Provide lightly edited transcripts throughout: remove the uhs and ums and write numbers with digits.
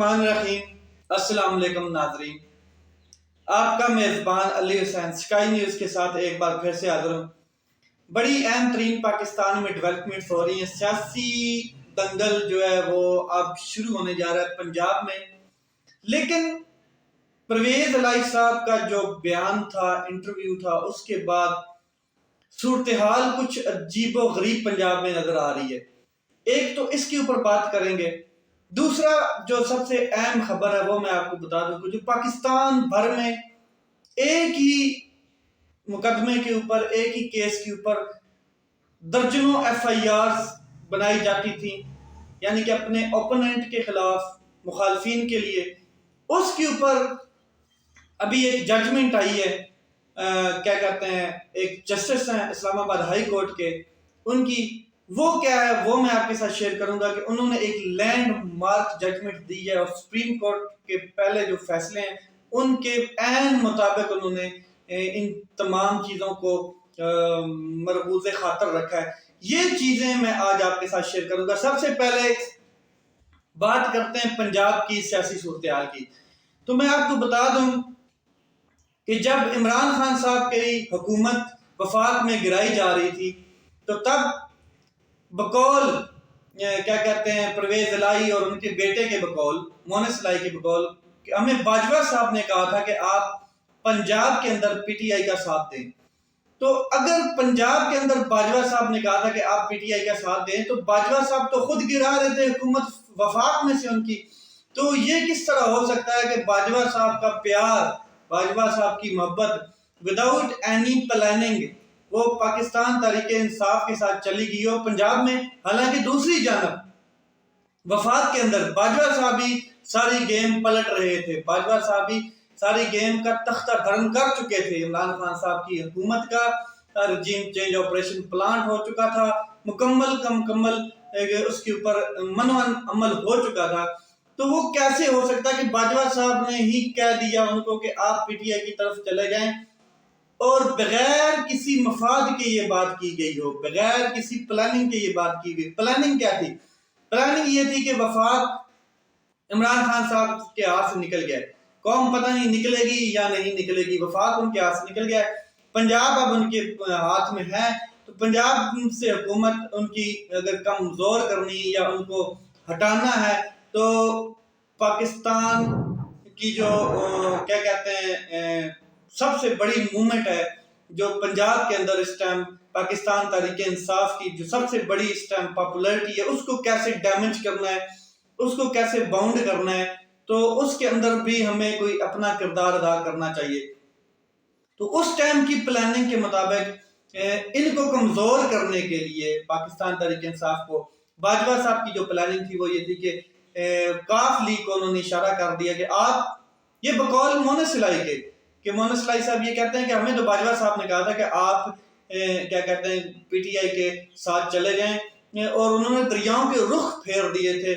الرحمن الرحیم۔ السلام علیکم ناظرین، آپ کا میزبان علی حسین سکائی نیوز کے ساتھ ایک بار پھر سے حاضر ہوں۔ بڑی اہم ترین پاکستان میں ڈیولپمنٹس ہو رہی ہیں۔ سیاسی دنگل جو ہے وہ اب شروع ہونے جا رہا ہے پنجاب میں، لیکن پرویز الہی صاحب کا جو بیان تھا، انٹرویو تھا، اس کے بعد صورتحال کچھ عجیب و غریب پنجاب میں نظر آ رہی ہے۔ ایک تو اس کے اوپر بات کریں گے، دوسرا جو سب سے اہم خبر ہے وہ میں آپ کو بتا دوں کہ جو پاکستان بھر میں ایک ہی مقدمے کے اوپر، ایک ہی کیس کے اوپر درجنوں ایف آئی آرز بنائی جاتی تھیں، یعنی کہ اپنے اوپوننٹ کے خلاف، مخالفین کے لیے، اس کے اوپر ابھی ایک ججمنٹ آئی ہے۔ کیا کہتے ہیں، ایک جسٹس ہیں اسلام آباد ہائی کورٹ کے، ان کی وہ کیا ہے وہ میں آپ کے ساتھ شیئر کروں گا کہ انہوں نے ایک لینڈ مارک ججمنٹ دی ہے، اور سپریم کورٹ کے پہلے جو فیصلے ہیں ان کے عین مطابق انہوں نے ان تمام چیزوں کو مربوط خاطر رکھا ہے۔ یہ چیزیں میں آج آپ کے ساتھ شیئر کروں گا۔ سب سے پہلے بات کرتے ہیں پنجاب کی سیاسی صورتحال کی۔ تو میں آپ کو بتا دوں کہ جب عمران خان صاحب کی حکومت وفاق میں گرائی جا رہی تھی تو تب بقول کیا کہتے ہیں پرویز الہی اور ان کے بیٹے کے بقول، مونس الہی کے بقول، کہ ہمیں باجوہ صاحب نے کہا تھا کہ آپ پنجاب کے اندر پی ٹی آئی کا ساتھ دیں۔ تو اگر پنجاب کے اندر باجوہ صاحب نے کہا تھا کہ آپ پی ٹی آئی کا ساتھ دیں تو باجوہ صاحب تو خود گرا رہے تھے حکومت وفاق میں سے ان کی، تو یہ کس طرح ہو سکتا ہے کہ باجوہ صاحب کا پیار، باجوہ صاحب کی محبت وداؤٹ اینی پلاننگ وہ پاکستان تحریک انصاف کے ساتھ چلی گئی ہو پنجاب میں؟ حالانکہ دوسری جانب وفاق کے اندر باجوہ صاحب ہی ساری گیم پلٹ رہے تھے، باجوہ صاحب ہی ساری گیم کا تختہ دھرم کر چکے تھے۔ عمران خان صاحب کی حکومت کا رجیم چینج آپریشن پلانٹ ہو چکا تھا، مکمل کا مکمل اس کے اوپر منون عمل ہو چکا تھا۔ تو وہ کیسے ہو سکتا کہ باجوہ صاحب نے ہی کہہ دیا ان کو کہ آپ پی ٹی آئی کی طرف چلے جائیں، اور بغیر کسی مفاد کے یہ بات کی گئی ہو، بغیر کسی پلاننگ کے یہ بات کی گئی؟ پلاننگ کیا تھی؟ پلاننگ یہ تھی کہ وفاق عمران خان صاحب کے ہاتھ سے نکل گیا، قوم پتہ نہیں نکلے گی یا نہیں نکلے گی، وفاق ان کے ہاتھ سے نکل گیا، پنجاب اب ان کے ہاتھ میں ہے۔ تو پنجاب سے حکومت ان کی اگر کمزور کرنی یا ان کو ہٹانا ہے تو پاکستان کی جو کیا کہتے ہیں سب سے بڑی موومنٹ ہے جو پنجاب کے اندر اس ٹائم پاکستان تحریک انصاف کی جو سب سے بڑی اس ٹائم پاپولرٹی ہے، اس کو کیسے ڈیمیج کرنا ہے، اس کو کیسے باؤنڈ کرنا ہے، تو اس کے اندر بھی ہمیں کوئی اپنا کردار ادا کرنا چاہیے۔ تو اس ٹائم کی پلاننگ کے مطابق ان کو کمزور کرنے کے لیے پاکستان تحریک انصاف کو، باجوہ صاحب کی جو پلاننگ تھی وہ یہ تھی کہ کاف لیگ کو انہوں نے اشارہ کر دیا کہ آپ، یہ بقول مونس الہی کے، کہ مونس الہی صاحب یہ کہتے ہیں کہ ہمیں تو باجوہ صاحب نے کہا تھا کہ آپ کیا کہتے ہیں پی ٹی آئی کے ساتھ چلے جائیں، اور انہوں نے دریاؤں کے رخ پھیر دیے تھے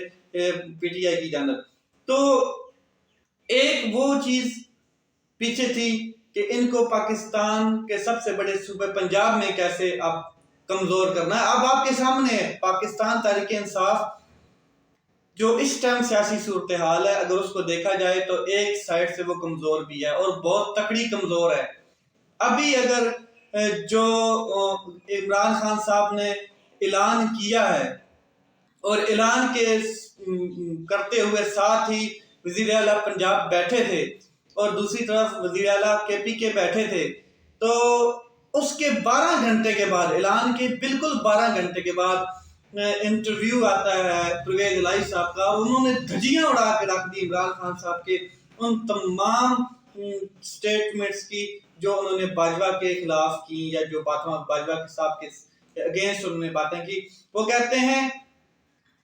پی ٹی آئی کی جانب۔ تو ایک وہ چیز پیچھے تھی کہ ان کو پاکستان کے سب سے بڑے صوبے پنجاب میں کیسے اب کمزور کرنا ہے۔ اب آپ کے سامنے پاکستان تحریک انصاف جو اس ٹائم سیاسی صورتحال ہے، اگر اس کو دیکھا جائے تو ایک سائڈ سے وہ کمزور بھی ہے اور بہت تکڑی کمزور ہے۔ ابھی اگر جو عمران خان صاحب نے اعلان کیا ہے، اور اعلان کے کرتے ہوئے ساتھ ہی وزیر اعلیٰ پنجاب بیٹھے تھے اور دوسری طرف وزیر اعلیٰ کے پی کے بیٹھے تھے، تو اس کے 12 گھنٹے کے بعد، اعلان کے بالکل 12 گھنٹے کے بعد انٹرویو آتا ہے پرویز الہی صاحب کا، اور انہوں نے دھجیاں اڑا کے رکھ دی عمران خان صاحب کے ان تمام سٹیٹمنٹس کی جو انہوں نے باجوہ کے خلاف کی، یا جو باتیں باجوہ صاحب کے اگینسٹ انہوں نے باتیں کی۔ وہ کہتے ہیں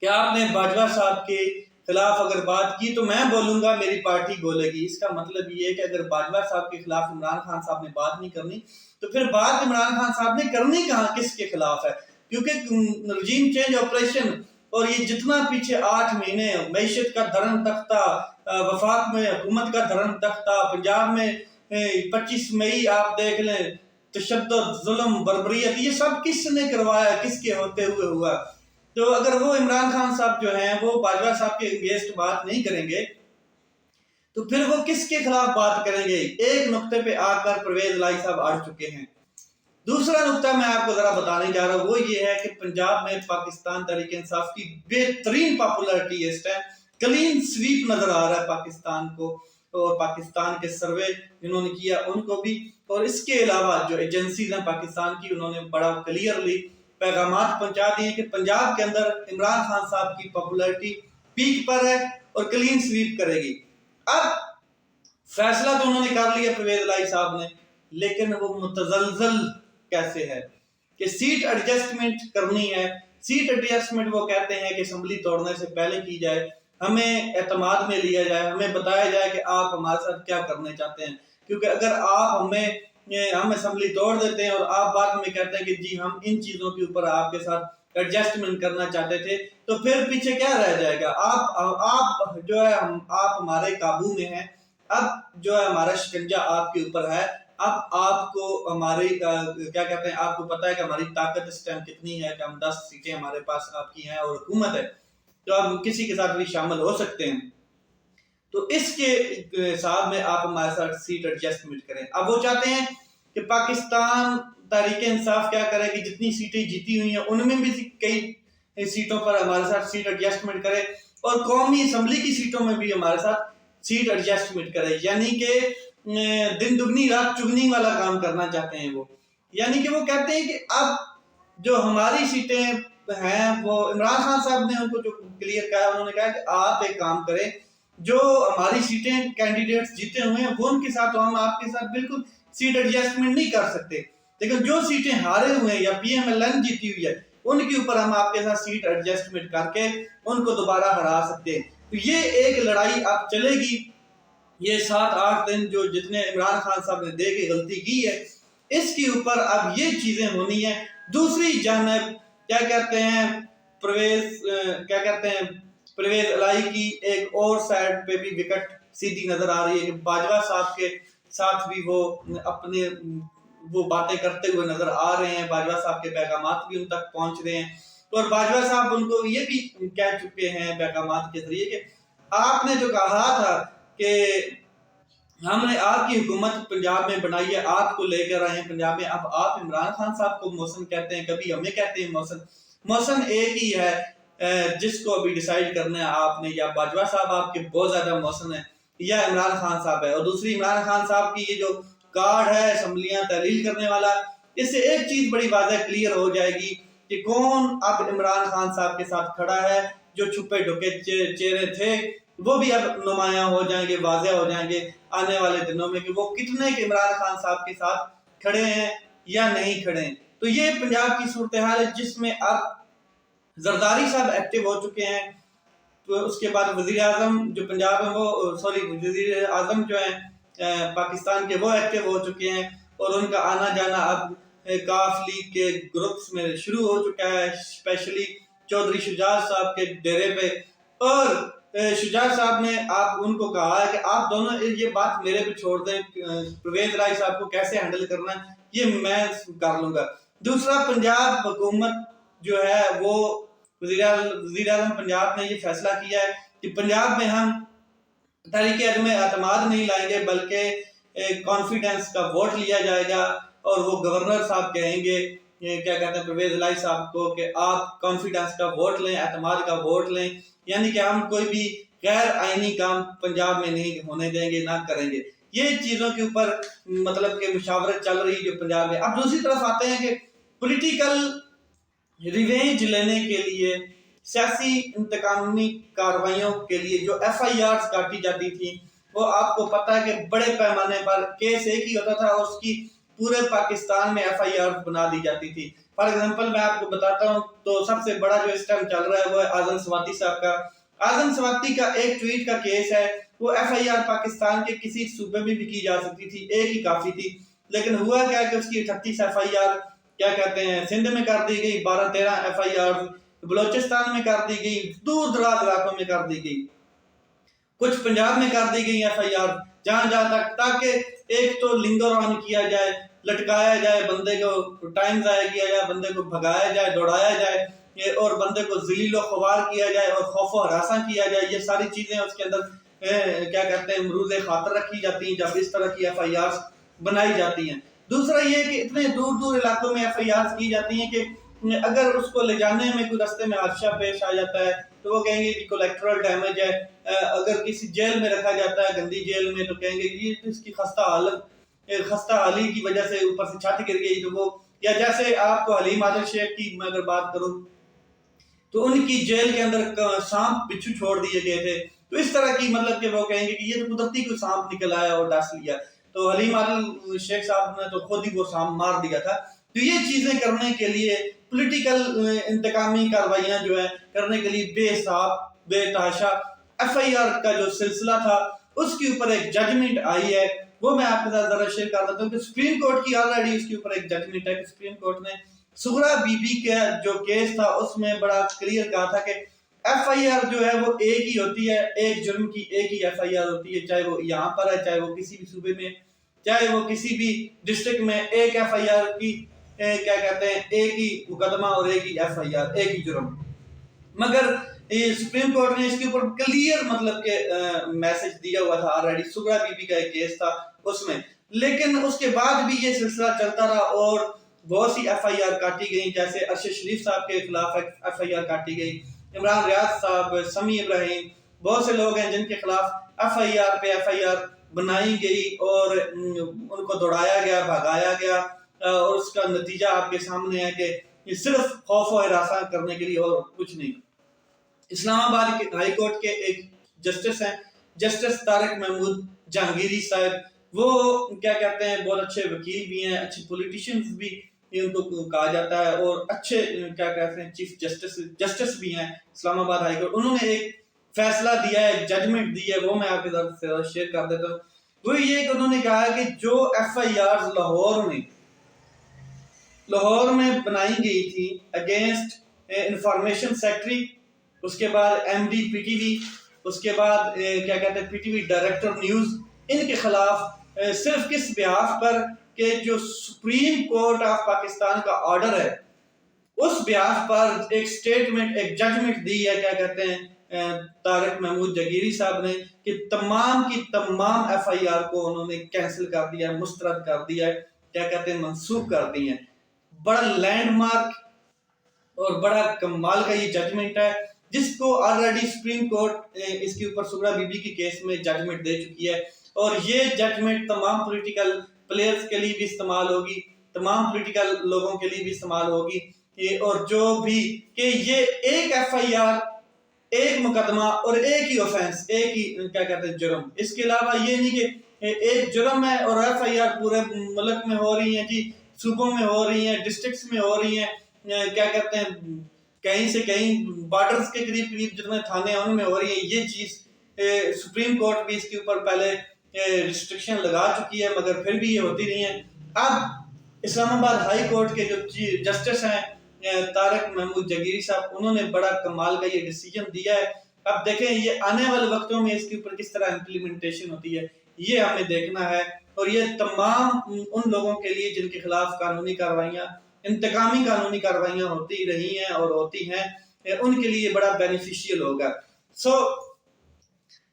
کہ آپ نے باجوہ صاحب کے خلاف اگر بات کی تو میں بولوں گا میری پارٹی بولے گی۔ اس کا مطلب یہ ہے کہ اگر باجوہ صاحب کے خلاف عمران خان صاحب نے بات نہیں کرنی تو پھر بات عمران خان صاحب نے کرنی کہاں، کس کے خلاف ہے؟ کیونکہ رجیم چینج آپریشن اور یہ جتنا پیچھے 8 مہینے معیشت کا دھرم تختہ، وفاق میں حکومت کا دھرم تختہ، پنجاب میں 25 مئی آپ دیکھ لیں، تشدد، ظلم، بربریت، یہ سب کس نے کروایا، کس کے ہوتے ہوئے ہوا؟ تو اگر وہ عمران خان صاحب جو ہیں وہ باجوہ صاحب کے اگینسٹ بات نہیں کریں گے تو پھر وہ کس کے خلاف بات کریں گے؟ ایک نقطے پہ آ کر پرویز الہی صاحب اڑ چکے ہیں۔ دوسرا نقطہ میں آپ کو ذرا بتانے جا رہا ہوں، وہ یہ ہے کہ پنجاب میں پاکستان تحریک انصاف کی بہترین پاپولرٹی اس ٹائم، کلین سویپ نظر آ رہا ہے پاکستان کو، اور پاکستان کے سروے جنہوں نے کیا ان کو بھی، اور اس کے علاوہ جو ایجنسیز ہیں پاکستان کی انہوں نے بڑا کلیئرلی پیغامات پہنچا دیے کہ پنجاب کے اندر عمران خان صاحب کی پاپولرٹی پیک پر ہے اور کلین سویپ کرے گی۔ اب فیصلہ تو انہوں نے کر لیا پرویز الہی صاحب نے، لیکن وہ متزلزل کیسے ہے کہ سیٹ ایڈجسٹمنٹ کرنی ہے۔ سیٹ ایڈجسٹمنٹ وہ کہتے ہیں کہ اسمبلی توڑنے سے پہلے کی جائے، ہمیں اعتماد میں لیا جائے، ہمیں بتایا جائے کہ آپ ہمارے ساتھ کیا کرنے چاہتے ہیں، کیونکہ اگر آپ ہم اسمبلی توڑ دیتے ہیں اور آپ بعد میں کہتے ہیں کہ جی ہم ان چیزوں کے اوپر آپ کے ساتھ ایڈجسٹمنٹ کرنا چاہتے تھے، تو پھر پیچھے کیا رہ جائے گا؟ آپ جو ہے آپ ہمارے قابو میں ہیں، اب جو ہے ہمارا شکنجہ آپ کے اوپر ہے، اب آپ کو ہماری کیا کہتے ہیں، آپ کو پتا ہے کہ ہماری طاقت اس ٹائم کتنی ہے کہ ہم 10 سیٹیں ہمارے پاس آپ کی ہیں اور حکومت ہے، تو آپ کسی کے ساتھ بھی شامل ہو سکتے ہیں، تو اس کے حساب میں آپ ہمارے ساتھ سیٹ ایڈجسٹمنٹ کریں۔ اب وہ چاہتے ہیں کہ پاکستان تحریک انصاف کیا کرے کہ جتنی سیٹیں جیتی ہوئی ہیں ان میں بھی کئی سیٹوں پر ہمارے ساتھ سیٹ ایڈجسٹمنٹ کرے، اور قومی اسمبلی کی سیٹوں میں بھی ہمارے ساتھ سیٹ ایڈجسٹمنٹ کرے، یعنی کہ دن دگنی رات چگنی والا کام کرنا چاہتے ہیں وہ، یعنی کہ وہ کہتے ہیں کہ اب جو ہماری سیٹیں ہیں وہ عمران خان صاحب نے ان کو جو کلیئر کہا، انہوں نے کہا کہ آپ ایک کام کریں، جو ہماری سیٹیں کینڈیڈیٹس جیتے ہوئے ہیں وہ ان کے ساتھ، ہم آپ کے ساتھ بالکل سیٹ ایڈجسٹمنٹ نہیں کر سکتے، لیکن جو سیٹیں ہارے ہوئے ہیں یا پی ایم ایل این جیتی ہوئی ہے ان کے اوپر ہم آپ کے ساتھ سیٹ ایڈجسٹمنٹ کر کے ان کو دوبارہ ہرا سکتے ہیں۔ تو یہ ایک لڑائی اب چلے گی، یہ 7-8 دن جو جتنے عمران خان صاحب نے دے کے غلطی کی ہے اس کے اوپر اب یہ چیزیں ہونی ہیں۔ دوسری جانب کیا کہتے ہیں پرویز الہی کی ایک اور سائڈ پہ بھی وکٹ سیدھی نظر آ رہی ہے کہ باجوہ صاحب کے ساتھ بھی وہ باتیں کرتے ہوئے نظر آ رہے ہیں، باجوہ صاحب کے پیغامات بھی ان تک پہنچ رہے ہیں، اور باجوہ صاحب ان کو یہ بھی کہہ چکے ہیں پیغامات کے ذریعے کہ آپ نے جو کہا تھا کہ ہم نے آپ کی حکومت پنجاب میں بنائی ہے، آپ کو لے کر آئے ہیں پنجاب میں، اب آپ عمران خان صاحب کو محسن کہتے ہیں، کبھی ہمیں کہتے ہیں محسن ایک ہی ہے جس کو ابھی ڈیسائیڈ کرنا ہے آپ نے، یا باجوہ صاحب آپ کے بہت زیادہ محسن ہیں یا عمران خان صاحب ہے۔ اور دوسری عمران خان صاحب کی یہ جو کارڈ ہے اسمبلیاں تحلیل کرنے والا، اس سے ایک چیز بڑی واضح کلیئر ہو جائے گی کہ کون اب عمران خان صاحب کے ساتھ کھڑا ہے، جو چھپے ڈھکے چہرے تھے وہ بھی اب نمایاں ہو جائیں گے، واضح ہو جائیں گے آنے والے دنوں میں کہ وہ کتنے کے عمران خان صاحب کے ساتھ کھڑے ہیں یا نہیں کھڑے ہیں۔ تو یہ پنجاب کی صورتحال ہے جس میں اب زرداری صاحب ایکٹیو ہو چکے ہیں، تو اس کے بعد وزیر اعظم جو پنجاب ہے وزیر اعظم جو ہیں پاکستان کے وہ ایکٹیو ہو چکے ہیں، اور ان کا آنا جانا اب کاف لیگ کے گروپس میں شروع ہو چکا ہے، اسپیشلی چودھری شجاعت صاحب کے ڈیرے پہ، اور شجاعت صاحب نے آپ ان کو کہا ہے کہ آپ دونوں یہ بات میرے پہ چھوڑ دیں، پرویز الہی صاحب کو کیسے ہینڈل کرنا ہے یہ میں کر لوں گا۔ دوسرا، پنجاب حکومت جو ہے وہ وزیر اعظم پنجاب نے یہ فیصلہ کیا ہے کہ پنجاب میں ہم تحریک عدم اعتماد نہیں لائیں گے، بلکہ کانفیڈنس کا ووٹ لیا جائے گا، اور وہ گورنر صاحب کہیں گے کیا کہتے ہیں پرویز الہی صاحب کو کہ آپ کانفیڈنس کا ووٹ لیں، اعتماد کا ووٹ لیں، یعنی کہ ہم کوئی بھی غیر آئینی کام پنجاب میں نہیں ہونے دیں گے، نہ کریں گے۔ یہ چیزوں کے اوپر مطلب کہ مشاورت چل رہی جو پنجاب میں۔ اب دوسری طرف آتے ہیں کہ پولیٹیکل ریونج لینے کے لیے، سیاسی انتقامی کاروائیوں کے لیے جو ایف آئی آرز کاٹی جاتی تھی، وہ آپ کو پتہ ہے کہ بڑے پیمانے پر کیس ایک ہی ہوتا تھا اور اس کی پورے پاکستان میں ایف آئی آر بنا دی جاتی تھی۔ فار ایگزامپل میں آپ کو بتاتا ہوں تو سب سے بڑا جو اس ٹائم چل رہا ہے وہ ہے اعظم سواتی صاحب کا۔ اعظم سواتی کا ایک ٹویٹ کا کیس ہے، وہ ایف آئی آر پاکستان کے کسی صوبے میں بھی کی جا سکتی تھی، ایک ہی کافی تھی، لیکن ہوا کیا کہ اس کی 38 ایف آئی آر کیا کہتے ہیں سندھ میں کر دی گئی، 12-13 ایف آئی آر بلوچستان میں کر دی گئی، دور دراز علاقوں میں کر دی گئی، کچھ پنجاب میں کر دی گئی ایف آئی آر، جہاں تک تاکہ ایک تو لنگر آن کیا جائے، لٹکایا جائے بندے کو، ٹائم ضائع کیا جائے، بندے کو بھگایا جائے، دوڑایا جائے، اور بندے کو ذلیل و خوار کیا جائے اور خوف و ہراساں کیا جائے، یہ ساری چیزیں اس کے اندر کیا کہتے ہیں مروز خاطر رکھی جاتی ہیں جب اس طرح کی ایف آئی آر بنائی جاتی ہیں۔ دوسرا یہ کہ اتنے دور دور علاقوں میں ایف آئی آر کی جاتی ہیں کہ اگر اس کو لے جانے میں کوئی رستے میں حادثہ پیش آ جاتا ہے تو وہ کہیں گے کہ کولیکٹرل ڈیمیج ہے، اگر کسی جیل میں رکھا جاتا ہے گندی جیل میں تو کہیں گے یہ اس کی خستہ حالی کی وجہ سے اوپر سے چھت گر گئی، تو وہ یا جیسے آپ کو حلیم عادل شیخ کی میں اگر بات کروں تو ان کی جیل کے اندر سانپ بچھو چھوڑ دیے گئے تھے، تو اس طرح کی مطلب کہ وہ کہیں گے کہ یہ تو قدرتی کوئی سانپ نکل آیا اور ڈس لیا، تو حلیم عادل شیخ صاحب نے تو خود ہی وہ سانپ مار دیا تھا۔ تو یہ چیزیں کرنے کے لیے پولیٹیکل انتقامی کاروائیاں جو ہے کرنے کے لیے بے حساب بے تحاشا ایف آئی آر کا جو سلسلہ تھا اس کے اوپر ایک ججمنٹ آئی ہے، وہ میں آپ کے ساتھ ذرا شیئر کر دیتا ہوں کہ سپریم کورٹ کی آلریڈی اس کے اوپر ایک ججمنٹ ہے کہ سپریم کورٹ نے سغرا بی بی کا جو کیس تھا اس میں بڑا کلیئر کہا تھا کہ ایف آئی آر جو ہے وہ ایک ہی ہوتی ہے، ایک جرم کی ایک ہی ایف آئی آر ہوتی ہے، چاہے وہ یہاں پر ہے چاہے وہ کسی بھی صوبے میں چاہے وہ کسی بھی ڈسٹرکٹ میں، ایک ایف آئی آر کی کیا کہتے ہیں ایک ہی مقدمہ اور ایک ہی ایف آئی آر ایک ہی جرم۔ مگر سپریم کورٹ نے اس کے اوپر کلیئر مطلب کہ میسج دیا ہوا تھا، آلریڈی سغرا بی بی کا ایک کیس تھا اس میں، لیکن اس کے بعد بھی یہ سلسلہ چلتا رہا اور بہت سی ایف آئی آر کاٹی گئی، جیسے ارشد شریف صاحب کے خلاف ایف آئی آر کاٹی گئی، عمران ریاض صاحب، سمیع ابراہیم، بہت سے لوگ ہیں جن کے خلاف ایف آئی آر پہ ایف آئی آر بنائی گئی اور ان کو دوڑایا گیا بھگایا گیا، اور اس کا نتیجہ آپ کے سامنے ہے کہ یہ صرف خوف و ہراساں کرنے کے لیے اور کچھ نہیں۔ اسلام آباد کے ہائی کورٹ کے ایک جسٹس ہیں جسٹس طارق محمود جہانگیری صاحب، وہ کیا کہتے ہیں بہت اچھے وکیل بھی ہیں، اچھے پولیٹیشینز بھی ان کو کہا جاتا ہے اور اچھے کیا کہتے ہیں چیف جسٹس بھی ہیں اسلام آباد ہائی کورٹ۔ انہوں نے ایک فیصلہ دیا ہے، ایک ججمنٹ دی ہے، وہ میں آپ کے ساتھ شیئر کر دیتا ہوں۔ وہ یہ کہ انہوں نے کہا کہ جو ایف آئی آر لاہور میں بنائی گئی تھی اگینسٹ انفارمیشن سیکٹری، اس کے بعد M D P T V, اس کے بعد کیا کہتے ہیں P T V director news, ان کے خلاف صرف کس بیاف پر کہ جو سپریم کورٹ آف پاکستان کا آرڈر ہے اس بیاف پر ایک سٹیٹمنٹ ایک ججمنٹ دی ہے کیا کہتے ہیں طارق محمود جہانگیری صاحب نے کہ تمام کی تمام ایف آئی آر کو انہوں نے کینسل کر دیا ہے، مسترد کر دیا ہے، کیا کہتے ہیں منسوخ کر دی ہیں۔ بڑا لینڈ مارک اور بڑا کمال کا یہ ججمنٹ ہے جس کو آلریڈی سپریم کورٹ اس کے اوپر سغرا بی بی کی کیس میں ججمنٹ دے چکی ہے، اور یہ ججمنٹ تمام پولیٹیکل پلیئرز کے لیے بھی استعمال ہوگی، تمام پولیٹیکل لوگوں کے لیے بھی استعمال ہوگی، اور جو بھی کہ یہ ایک ایف آئی آر ایک مقدمہ اور ایک ہی اوفینس ایک ہی کیا کہتے ہیں جرم، اس کے علاوہ یہ نہیں کہ ایک جرم ہے اور ایف آئی آر پورے ملک میں ہو رہی ہیں جی، صوبوں میں ہو رہی ہیں، ڈسٹرکٹس میں ہو رہی ہیں، کیا کہتے ہیں کہیں سے کہیں بارڈرز کے قریب قریب جتنے تھانے ہیں ان میں ہو رہی ہیں۔ یہ چیز سپریم کورٹ بھی اس کے اوپر پہلے ریسٹرکشن لگا چکی ہے مگر پھر بھی یہ ہوتی رہی ہیں۔ اب اسلام آباد ہائی کورٹ کے جو جسٹس ہیں طارق محمود جہانگیری صاحب، انہوں نے بڑا کمال کا یہ ڈیسیجن دیا ہے۔ اب دیکھیں یہ آنے والے وقتوں میں اس کے اوپر کس طرح امپلیمنٹیشن ہوتی ہے یہ ہمیں دیکھنا ہے، اور یہ تمام ان لوگوں کے لیے جن کے خلاف قانونی کارروائیاں انتقامی قانونی کارروائیاں ہوتی رہی ہیں اور ہوتی ہیں ان کے لیے بڑا بینیفیشیل ہوگا۔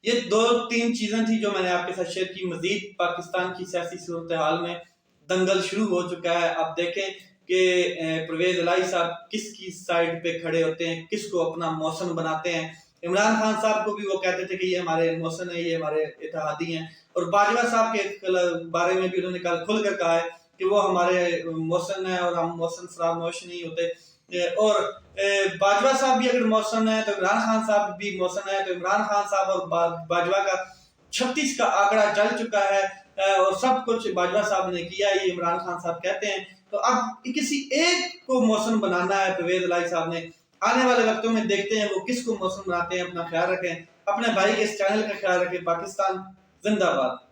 یہ دو تین چیزیں تھیں جو میں نے آپ کے ساتھ شیئر کی۔ مزید پاکستان کی سیاسی صورتحال میں دنگل شروع ہو چکا ہے، اب دیکھیں کہ پرویز الہی صاحب کس کی سائیڈ پہ کھڑے ہوتے ہیں، کس کو اپنا موسن بناتے ہیں۔ عمران خان صاحب کو بھی وہ کہتے تھے کہ یہ ہمارے موسن ہیں، یہ ہمارے اتحادی ہیں، اور باجوہ صاحب کے بارے میں بھی انہوں نے کل کھل کر کہا ہے کہ وہ ہمارے موسن ہیں اور ہم موسن فراموش نہیں ہوتے، اور باجوہ صاحب بھی اگر موسن ہے تو عمران خان صاحب بھی موسن ہے، تو عمران خان صاحب اور باجوہ کا 36 کا آنکڑا چل چکا ہے اور سب کچھ باجوہ صاحب نے کیا، یہ عمران خان صاحب کہتے ہیں۔ تو اب کسی ایک کو موسن بنانا ہے پرویز الہی صاحب نے، آنے والے وقتوں میں دیکھتے ہیں وہ کس کو موسن بناتے ہیں۔ اپنا خیال رکھیں، اپنے بھائی کے اس چینل کا خیال رکھیں۔ پاکستان زندہ باد۔